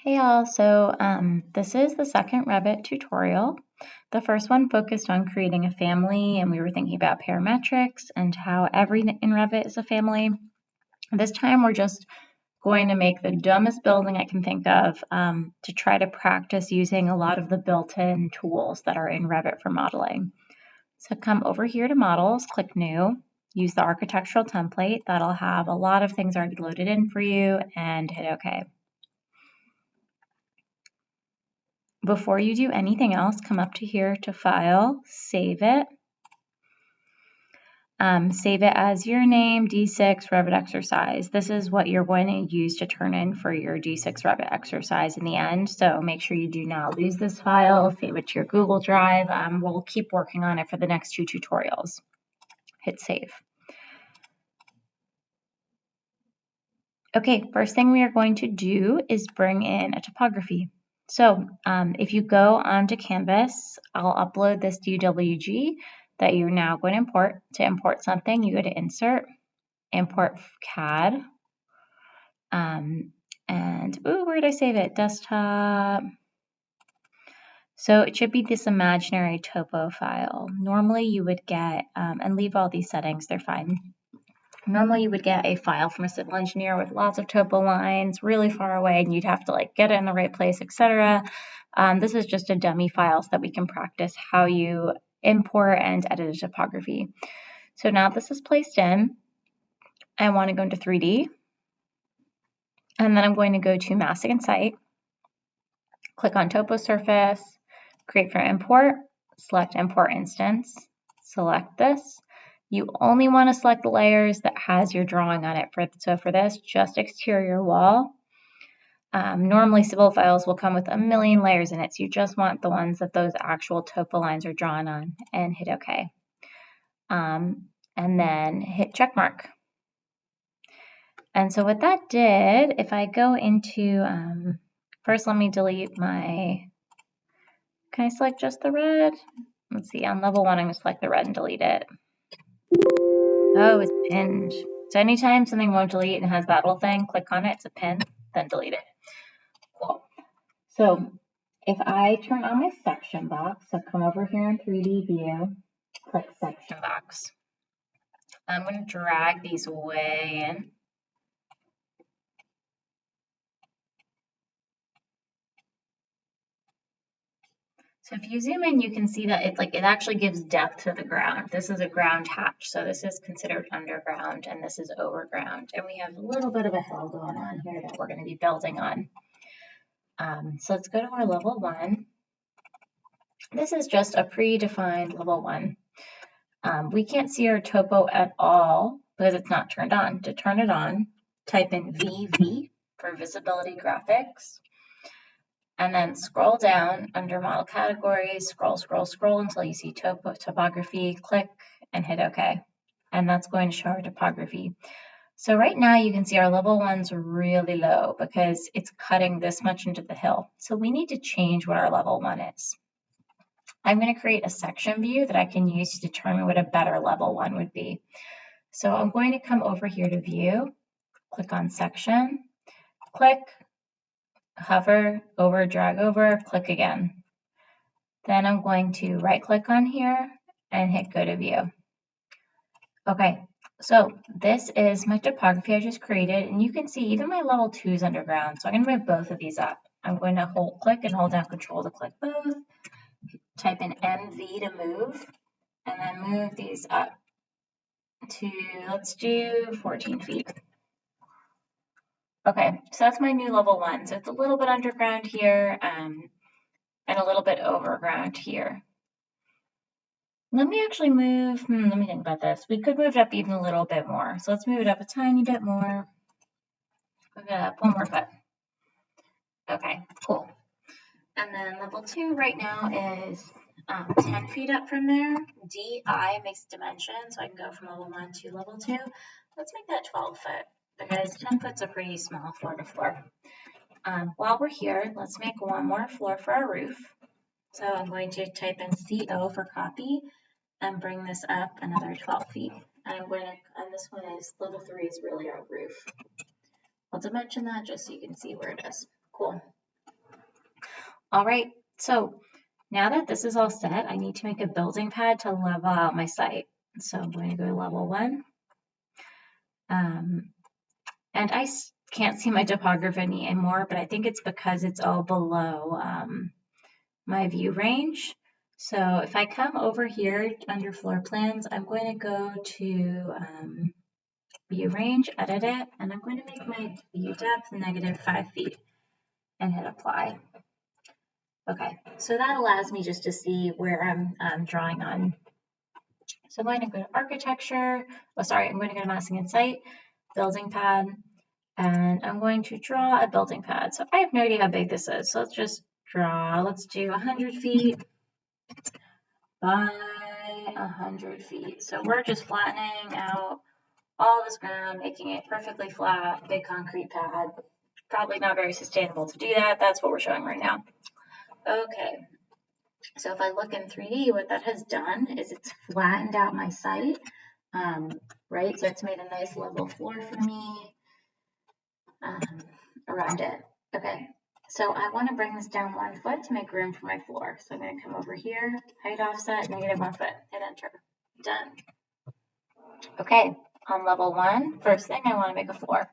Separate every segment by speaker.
Speaker 1: Hey y'all, this is the second Revit tutorial. The first one focused on creating a family, and we were thinking about parametrics and how everything in Revit is a family. This time we're just going to make the dumbest building I can think of to try to practice using a lot of the built-in tools that are in Revit for modeling. So come over here to Models, click New, use the architectural template. That'll have a lot of things already loaded in for you, and hit OK. Before you do anything else, come up to here to File, Save it. Save it as your name, D6 Revit exercise. This is what you're going to use to turn in for your D6 Revit exercise in the end. So make sure you do not lose this file. Save it to your Google Drive. We'll keep working on it for the next 2 tutorials. Hit Save. Okay, first thing we are going to do is bring in a topography. So if you go onto Canvas, I'll upload this DWG that you're now going to import. To import something, you go to Insert, Import CAD, where did I save it? Desktop. So it should be this imaginary topo file. Normally you would get, and leave all these settings, they're fine. Normally you would get a file from a civil engineer with lots of topo lines really far away, and you'd have to like get it in the right place, etc. This is just a dummy file so that we can practice how you import and edit a topography. So now this is placed in, I want to go into 3D, and then I'm going to go to Mastic and Site, click on Topo Surface, create for import, select Import Instance, select this. You only want to select the layers that has your drawing on it. So for this, just exterior wall. Normally civil files will come with a million layers in it, so you just want the ones that those actual topo lines are drawn on, and hit OK. And then hit check mark. And so what that did, if I go into, first let me delete my, can I select just the red? Let's see, on level 1 I'm going to select the red and delete it. Oh, it's pinned. So anytime something won't delete and has that little thing, click on it, it's a pin, then delete it. Cool. So if I turn on my section box, so come over here in 3D view, click section box. I'm going to drag these way in. So if you zoom in, you can see that it actually gives depth to the ground. This is a ground hatch, so this is considered underground, and this is overground. And we have a little bit of a hill going on here that we're going to be building on. So let's go to our level 1. This is just a predefined level 1. We can't see our topo at all because it's not turned on. To turn it on, type in VV for visibility graphics. And then scroll down under model categories, scroll until you see topography, click and hit OK. And that's going to show our topography. So right now you can see our level 1's really low because it's cutting this much into the hill. So we need to change what our level 1 is. I'm going to create a section view that I can use to determine what a better level 1 would be. So I'm going to come over here to view, click on section, click, hover over, drag over, click again. Then I'm going to right click on here and hit go to view. Okay, so this is my topography I just created, and you can see even my level 2 is underground. So I'm going to move both of these up. I'm going to click and hold down Control to click both. Type in MV to move, and then move these up to, let's do 14 feet. Okay, so that's my new level 1. So it's a little bit underground here and a little bit overground here. Let me actually move, let me think about this. We could move it up even a little bit more. So let's move it up a tiny bit more. Move it up 1 more foot. Okay, cool. And then level 2 right now is 10 feet up from there. DI makes dimension, so I can go from level 1 to level 2. Let's make that 12 foot because 10 foot's a pretty small floor to floor. While we're here, let's make 1 more floor for our roof. So I'm going to type in CO for copy and bring this up another 12 feet. And I'm going to, and this one is level 3 is really our roof. I'll dimension that just so you can see where it is. Cool. All right, so now that this is all set, I need to make a building pad to level out my site. So I'm going to go to level 1. And I can't see my topography anymore, but I think it's because it's all below my view range. So if I come over here under floor plans, I'm going to go to view range, edit it, and I'm going to make my view depth -5 feet and hit apply. Okay, so that allows me just to see where I'm drawing on. So I'm going to go to architecture, I'm going to go to massing and site, building pad, and I'm going to draw a building pad. So I have no idea how big this is, so let's just draw, let's do 100 feet by 100 feet. So we're just flattening out all this ground, making it perfectly flat, big concrete pad. Probably not very sustainable to do that. That's what we're showing right now. Okay, so if I look in 3D, what that has done is it's flattened out my site, right? So it's made a nice level floor for me around it. Okay, so I want to bring this down 1 foot to make room for my floor. So I'm going to come over here, height offset, -1 foot, hit enter. Done. Okay, on level 1, first thing I want to make a floor.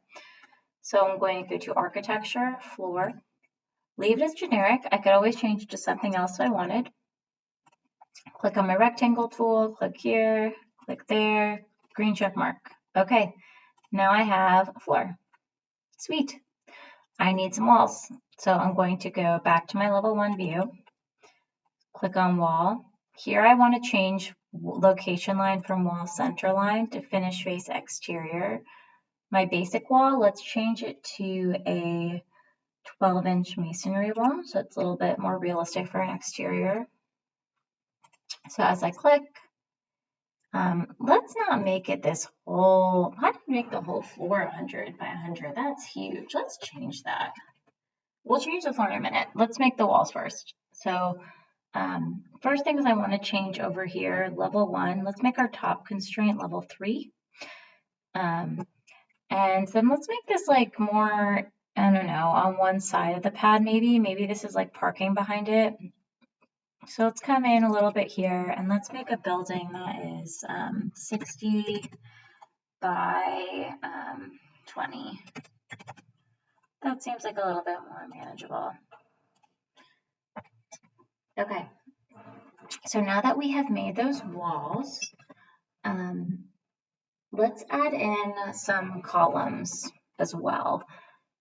Speaker 1: So I'm going to go to architecture, floor, leave it as generic. I could always change it to something else I wanted. Click on my rectangle tool, click here, click there, green check mark. Okay, now I have a floor. Sweet. I need some walls. So I'm going to go back to my level 1 view, click on wall. Here I want to change location line from wall center line to finish face exterior. My basic wall, let's change it to a 12-inch masonry wall, so it's a little bit more realistic for an exterior. So as I click, let's not make it this whole, how do you make the whole floor 100 by 100? That's huge. Let's change that. We'll change the floor in a minute. Let's make the walls first. So first thing is I want to change over here, level 1. Let's make our top constraint level 3. And then let's make this like more, I don't know, on one side of the pad maybe. Maybe this is like parking behind it. So let's come in a little bit here and let's make a building that is 60 by 20. That seems like a little bit more manageable. Okay, so now that we have made those walls, let's add in some columns as well.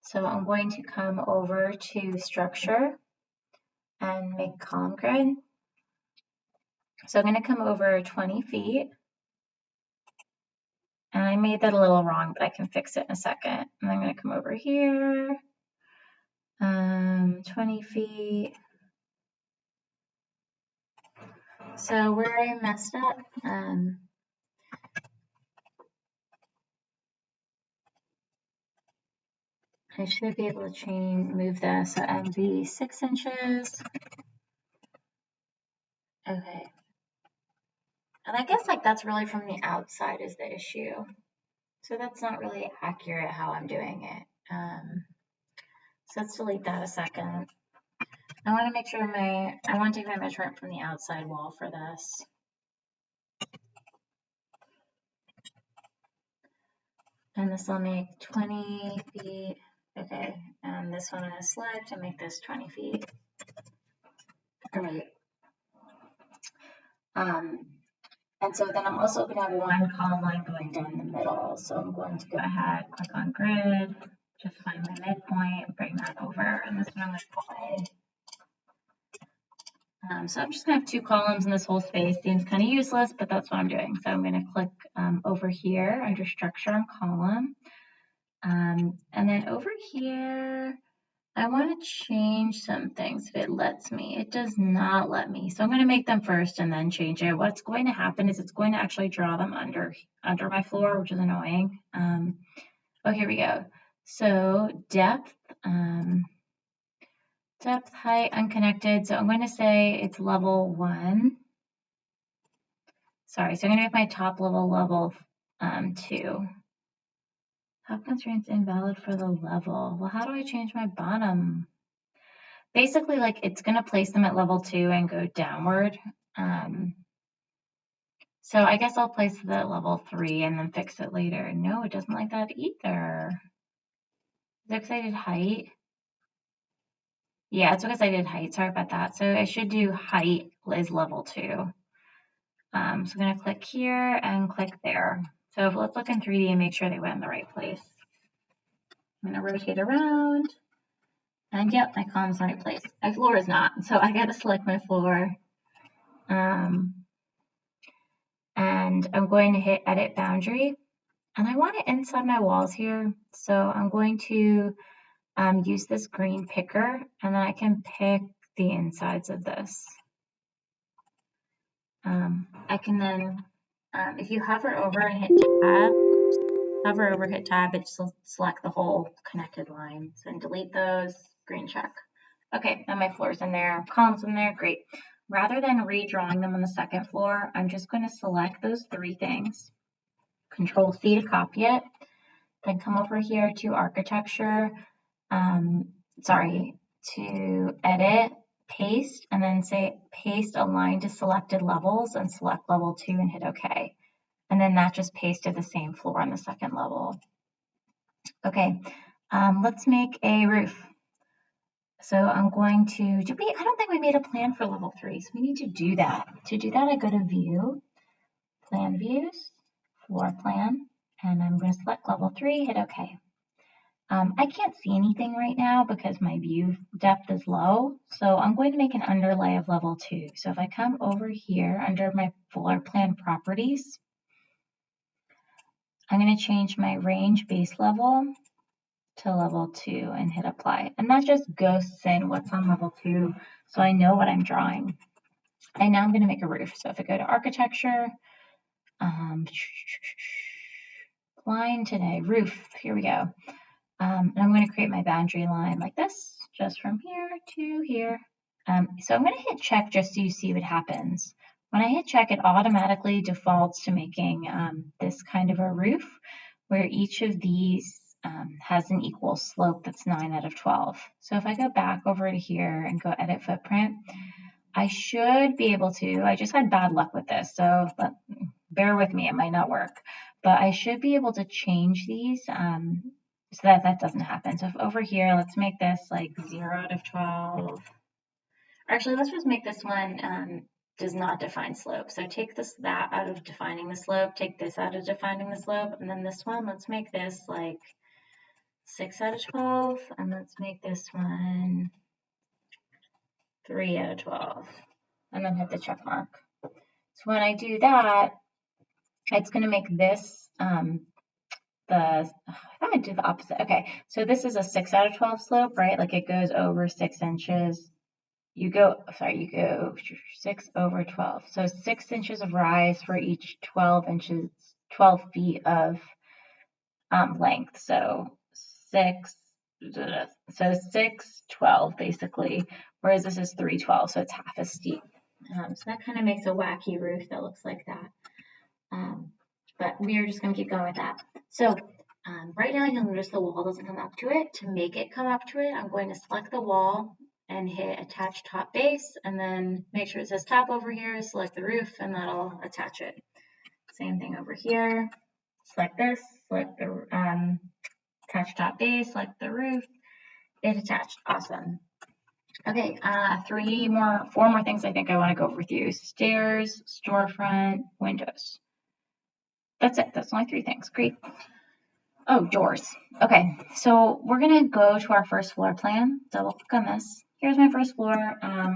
Speaker 1: So I'm going to come over to structure and make column grid. So I'm going to come over 20 feet. And I made that a little wrong, but I can fix it in a second. And I'm going to come over here, 20 feet. So where I messed up, I should be able to move this. So MV 6 inches. Okay. And I guess like that's really from the outside is the issue. So that's not really accurate how I'm doing it. So let's delete that a second. I want to make sure I want to take my measurement from the outside wall for this. And this will make 20 feet. Okay, and this one I'm going to select to make this 20 feet. All right. And so then I'm also going to have one column line going down the middle. So I'm going to go ahead, click on grid, just find my midpoint, bring that over, and this one I'm going to call A. So I'm just going to have 2 columns in this whole space. Seems kind of useless, but that's what I'm doing. So I'm going to click over here under structure and column. And then over here, I want to change some things if it lets me. It does not let me. So I'm going to make them first and then change it. What's going to happen is it's going to actually draw them under my floor, which is annoying. Oh, here we go. So depth, height, unconnected. So I'm going to say it's level 1. Sorry, so I'm going to make my top level 2. Top constraints invalid for the level. Well, how do I change my bottom? basically like it's going to place them at level 2 and go downward. So I guess I'll place it at level 3 and then fix it later. No, it doesn't like that either. Is it because I did height? Yeah, it's because I did height. Sorry about that. So I should do height is level 2. So I'm going to click here and click there. So let's look in 3D and make sure they went in the right place. I'm going to rotate around. And yep, my column's in the right place. My floor is not. So I got to select my floor. And I'm going to hit edit boundary. And I want it inside my walls here. So I'm going to use this green picker, and then I can pick the insides of this. I can then, if you hover over and hit tab, it just select the whole connected lines and delete those, green check. Okay, now my floor's in there, columns in there, great. Rather than redrawing them on the second floor, I'm just going to select those 3 things, Control C to copy it, then come over here to architecture, to edit, paste, and then say paste align to selected levels and select level 2 and hit OK. And then that just pasted the same floor on the second level. Okay, let's make a roof. So I'm going to, I don't think we made a plan for level 3, so we need to do that. To do that, I go to View, Plan Views, Floor Plan, and I'm going to select level 3, hit OK. I can't see anything right now because my view depth is low, so I'm going to make an underlay of level 2. So if I come over here under my floor plan properties, I'm going to change my range base level to level 2 and hit apply. And that just ghosts in what's on level 2, so I know what I'm drawing. And now I'm going to make a roof. So if I go to architecture, line today, roof, here we go. And I'm going to create my boundary line like this, just from here to here. So I'm going to hit check just so you see what happens. When I hit check, it automatically defaults to making this kind of a roof, where each of these has an equal slope that's 9 out of 12. So if I go back over to here and go edit footprint, I should be able to, I just had bad luck with this, so bear with me, it might not work. But I should be able to change these so that doesn't happen. So if over here, let's make this like 0 out of 12. Actually, let's just make this one does not define slope. So take that out of defining the slope, take this out of defining the slope, and then this one, let's make this like 6 out of 12, and let's make this one 3 out of 12, and then hit the check mark. So when I do that, it's going to make this I thought I'd do the opposite. Okay, so this is a 6 out of 12 slope, right? Like it goes over 6 inches. You go 6 over 12. So 6 inches of rise for each 12 feet of length. So 6, 12 basically, whereas this is 312, so it's half as steep. So that kind of makes a wacky roof that looks like that. But we are just going to keep going with that. So right now you'll notice the wall doesn't come up to it. To make it come up to it, I'm going to select the wall and hit attach top base, and then make sure it says top over here, select the roof, and that'll attach it. Same thing over here. Select this, select the attach top base, select the roof, it attached. Awesome. Okay, 4 more things I think I want to go over with you. Stairs, storefront, windows. That's it. That's only 3 things. Great. Oh, doors. Okay, so we're going to go to our first floor plan. Double click on this. Here's my first floor.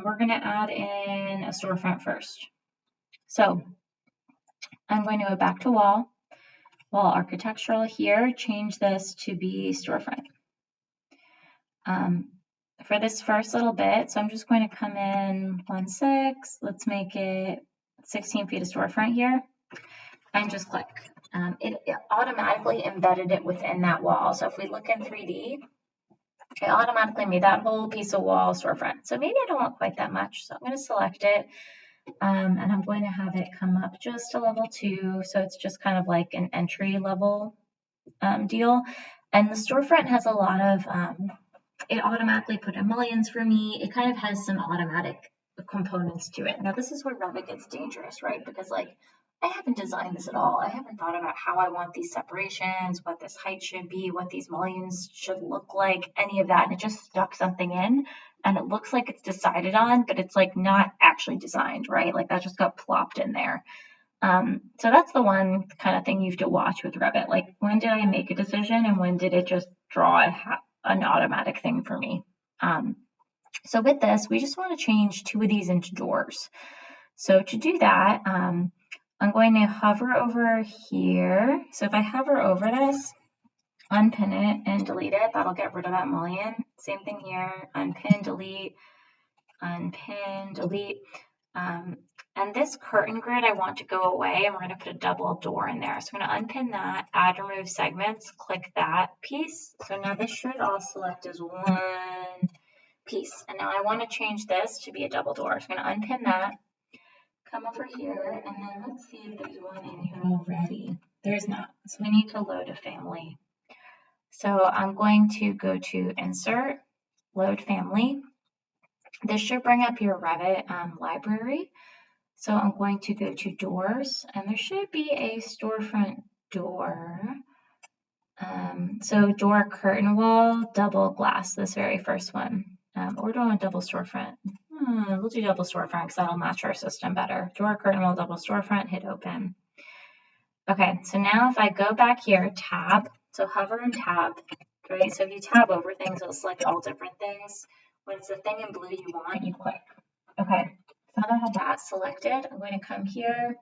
Speaker 1: We're going to add in a storefront first. So I'm going to go back to wall architectural here, change this to be storefront. For this first little bit, so I'm just going to come in 1.6. Let's make it 16 feet of storefront here, and just click. It automatically embedded it within that wall. So if we look in 3D, it automatically made that whole piece of wall storefront. So maybe I don't want quite that much. So I'm going to select it, and I'm going to have it come up just to level 2. So it's just kind of like an entry level deal. And the storefront has a lot of it automatically put in mullions for me. It kind of has some automatic components to it. Now this is where Revit gets dangerous, right? Because like I haven't designed this at all. I haven't thought about how I want these separations, what this height should be, what these mullions should look like, any of that. And it just stuck something in and it looks like it's decided on, but it's like not actually designed, right? Like that just got plopped in there. So that's the one kind of thing you have to watch with Revit. Like when did I make a decision and when did it just draw an automatic thing for me? So with this, we just want to change 2 of these into doors. So to do that, I'm going to hover over here. So if I hover over this, unpin it and delete it, that'll get rid of that mullion. Same thing here, unpin, delete, unpin, delete. And this curtain grid I want to go away, and we're going to put a double door in there. So I'm going to unpin that, add remove segments, click that piece. So now this should all select as one piece. And now I want to change this to be a double door. So I'm going to unpin that, come over here, and then let's see if there's one in here already. There's not. So we need to load a family. So I'm going to go to Insert, Load Family. This should bring up your Revit library. So I'm going to go to Doors, and there should be a storefront door. So door curtain wall, double glass, this very first one. Or do I want double storefront? We'll do double storefront because that'll match our system better. Door curtain wall, double storefront, hit open. Okay, so now if I go back here, tab, so hover and tab, right? So if you tab over things, it'll select all different things. When it's the thing in blue you want, you click. Okay, so now that I have that selected, I'm going to come here,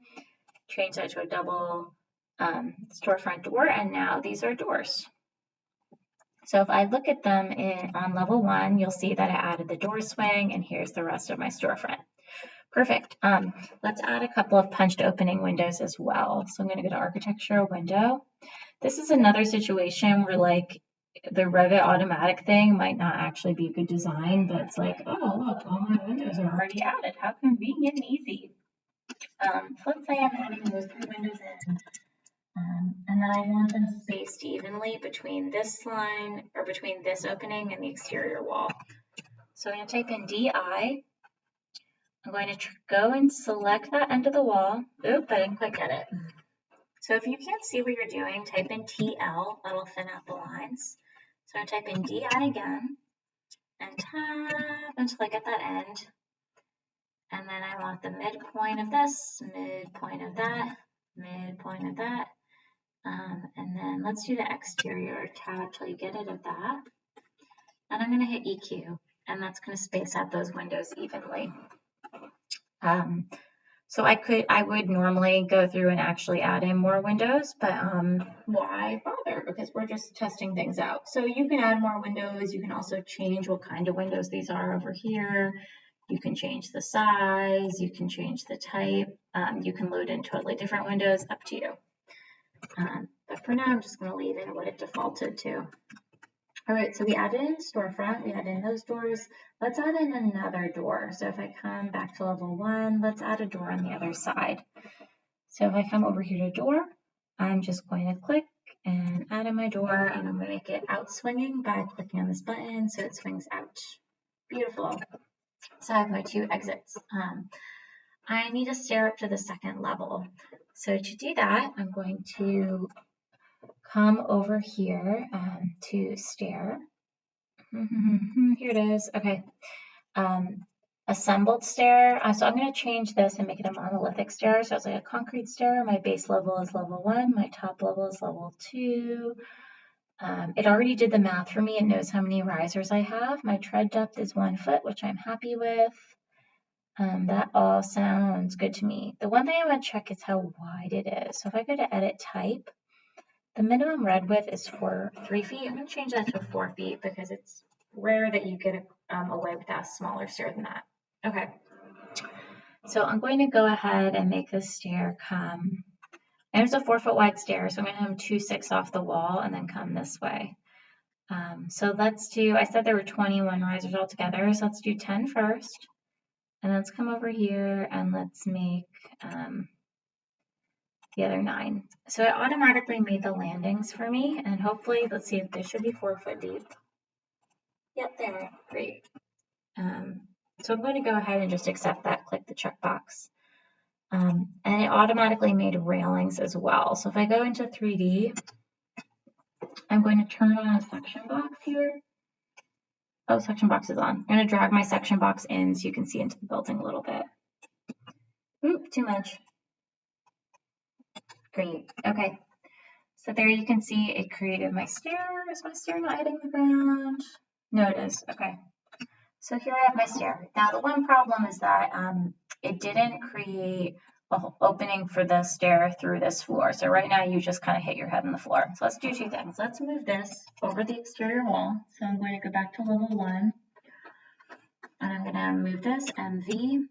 Speaker 1: change that to a double storefront door, and now these are doors. So if I look at them on level 1, you'll see that I added the door swing, and here's the rest of my storefront. Perfect. Let's add a couple of punched opening windows as well. So I'm going to go to Architecture, Window. This is another situation where like the Revit automatic thing might not actually be a good design, but it's like, oh, look, all my windows are already added. How convenient and easy. So let's say I'm adding those 3 windows in. And then I want them spaced evenly between this line, or between this opening and the exterior wall. So I'm going to type in DI. I'm going to go and select that end of the wall. Oop, I didn't quite get it. So if you can't see what you're doing, type in TL. That'll thin out the lines. So I type in DI again and tab until I get that end. And then I want the midpoint of this, midpoint of that, midpoint of that. And then let's do the exterior tab till you get it at that. And I'm going to hit EQ, and that's going to space out those windows evenly. So I would normally go through and actually add in more windows, but why bother? Because we're just testing things out. So you can add more windows. You can also change what kind of windows these are over here. You can change the size. You can change the type. You can load in totally different windows, up to you. But for now, I'm just going to leave it what it defaulted to. All right, so we added in storefront, we added in those doors. Let's add in another door. So if I come back to level 1, let's add a door on the other side. So if I come over here to door, I'm just going to click and add in my door, and I'm going to make it out swinging by clicking on this button so it swings out. Beautiful. So I have my 2 exits. I need to stair up to the 2nd level. So to do that, I'm going to come over here to stair. Here it is. Okay. Assembled stair. So I'm going to change this and make it a monolithic stair. So it's like a concrete stair. My base level is level 1. My top level is level 2. It already did the math for me. It knows how many risers I have. My tread depth is 1 foot, which I'm happy with. That all sounds good to me. The one thing I want to check is how wide it is. So if I go to edit type, the minimum read width is 3 feet. I'm going to change that to 4 feet because it's rare that you get away with a smaller stair than that. Okay. So I'm going to go ahead and make this stair come. And it's a 4 foot wide stair, so I'm going to have 2 6 off the wall and then come this way. So let's do, I said there were 21 risers altogether, so let's do 10 first. And let's come over here and let's make the other 9. So it automatically made the landings for me, and hopefully, let's see if they should be 4 foot deep. Yep, there, great. So I'm going to go ahead and just accept that, click the checkbox. And it automatically made railings as well. So if I go into 3D, I'm going to turn on a section box here. Oh, section box is on. I'm going to drag my section box in so you can see into the building a little bit. Oop, too much. Great, okay. So there you can see it created my stair. Is my stair not hitting the ground? No, it is, okay. So here I have my stair. Now the one problem is that it didn't create an opening for the stair through this floor. So right now you just kind of hit your head on the floor. So let's do two things. Let's move this over the exterior wall. So I'm going to go back to level 1 and I'm going to move this MV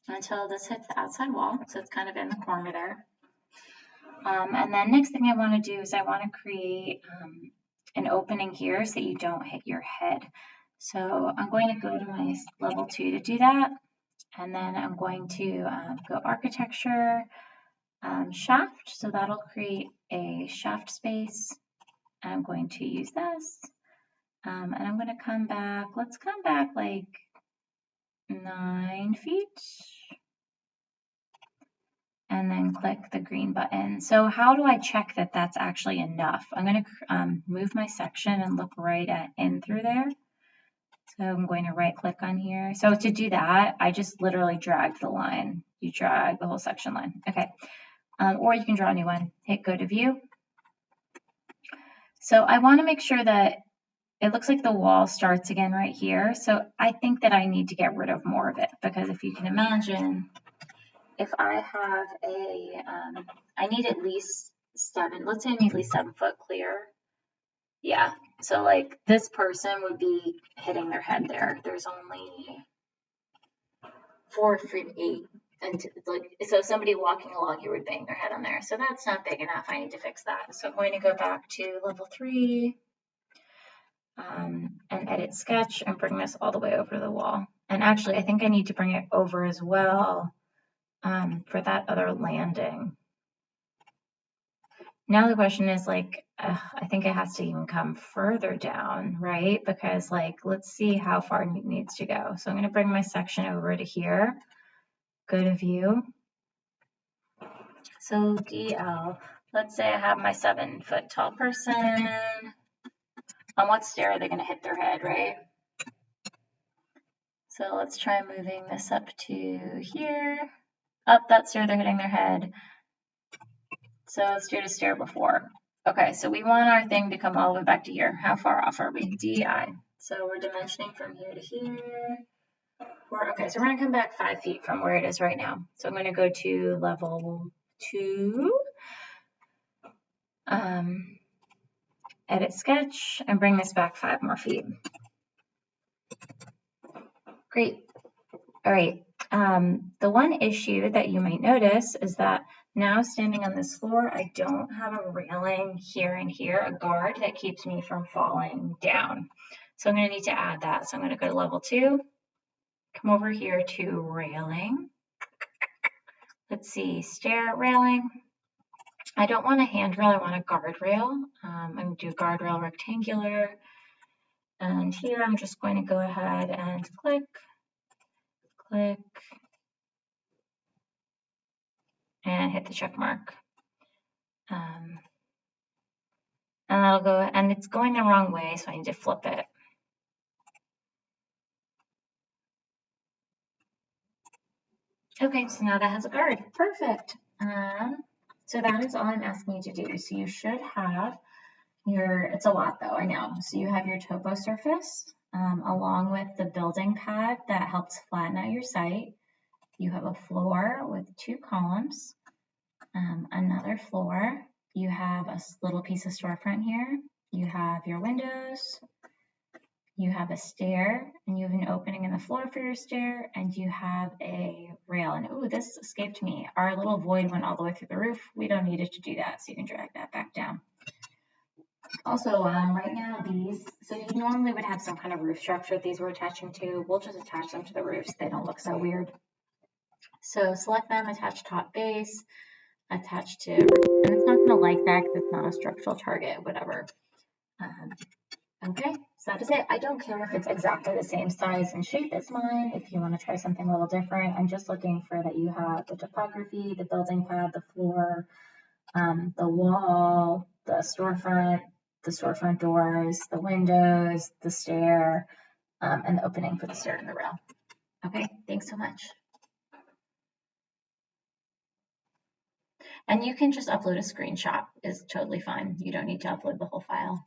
Speaker 1: until this hits the outside wall. So it's kind of in the corner there. And then next thing I want to do is I want to create an opening here so that you don't hit your head. So I'm going to go to my level 2 to do that. And then I'm going to go architecture, shaft. So that'll create a shaft space. I'm going to use this. And I'm going to come back. Let's come back like 9 feet. And then click the green button. So how do I check that that's actually enough? I'm going to move my section and look right in through there. So I'm going to right click on here. So to do that, I just literally dragged the line. You drag the whole section line. Okay. Or you can draw a new one. Hit go to view. So I want to make sure that it looks like the wall starts again right here. So I think that I need to get rid of more of it because if you can imagine, if I have I need at least 7, let's say I need at least 7 foot clear. Yeah, so like this person would be hitting their head there. There's only 4 feet 8. And like, so somebody walking along here would bang their head on there. So that's not big enough. I need to fix that. So I'm going to go back to level 3 and edit sketch and bring this all the way over to the wall. And actually, I think I need to bring it over as well. For that other landing. Now the question is like, I think it has to even come further down, right? Because like, let's see how far it needs to go. So I'm going to bring my section over to here, go to view. So DL, let's say I have my 7 foot tall person. On what stair are they going to hit their head, right? So let's try moving this up to here. Up that stair, they're hitting their head. So let's do the stair before. Okay, so we want our thing to come all the way back to here. How far off are we? DI. So we're dimensioning from here to here. Okay, so we're going to come back 5 feet from where it is right now. So I'm going to go to level 2. Edit sketch and bring this back 5 more feet. Great. All right. The one issue that you might notice is that now standing on this floor, I don't have a railing here and here, a guard that keeps me from falling down. So I'm going to need to add that. So I'm going to go to level 2, come over here to railing. Let's see, stair railing. I don't want a handrail, I want a guardrail. I'm going to do guardrail rectangular. And here I'm just going to go ahead and click, and hit the check mark. And that'll go, and it's going the wrong way, so I need to flip it. Okay, so now that has a guard. Perfect. So that is all I'm asking you to do. So you should have it's a lot though, I know. So you have your topo surface along with the building pad that helps flatten out your site. You have a floor with 2 columns, another floor. You have a little piece of storefront here. You have your windows. You have a stair, and you have an opening in the floor for your stair, and you have a rail. And ooh, this escaped me. Our little void went all the way through the roof. We don't need it to do that, so you can drag that back down. Also, right now so you normally would have some kind of roof structure these were attaching to. We'll just attach them to the roofs. They don't look so weird. So select them, attach top base, attach to, and it's not going to like that because it's not a structural target, whatever. Okay, so that is it. I don't care if it's exactly the same size and shape as mine. If you want to try something a little different, I'm just looking for that you have the topography, the building pad, the floor, the wall, the storefront doors, the windows, the stair, and the opening for the stair in the rail. Okay, thanks so much. And you can just upload a screenshot, is totally fine. You don't need to upload the whole file.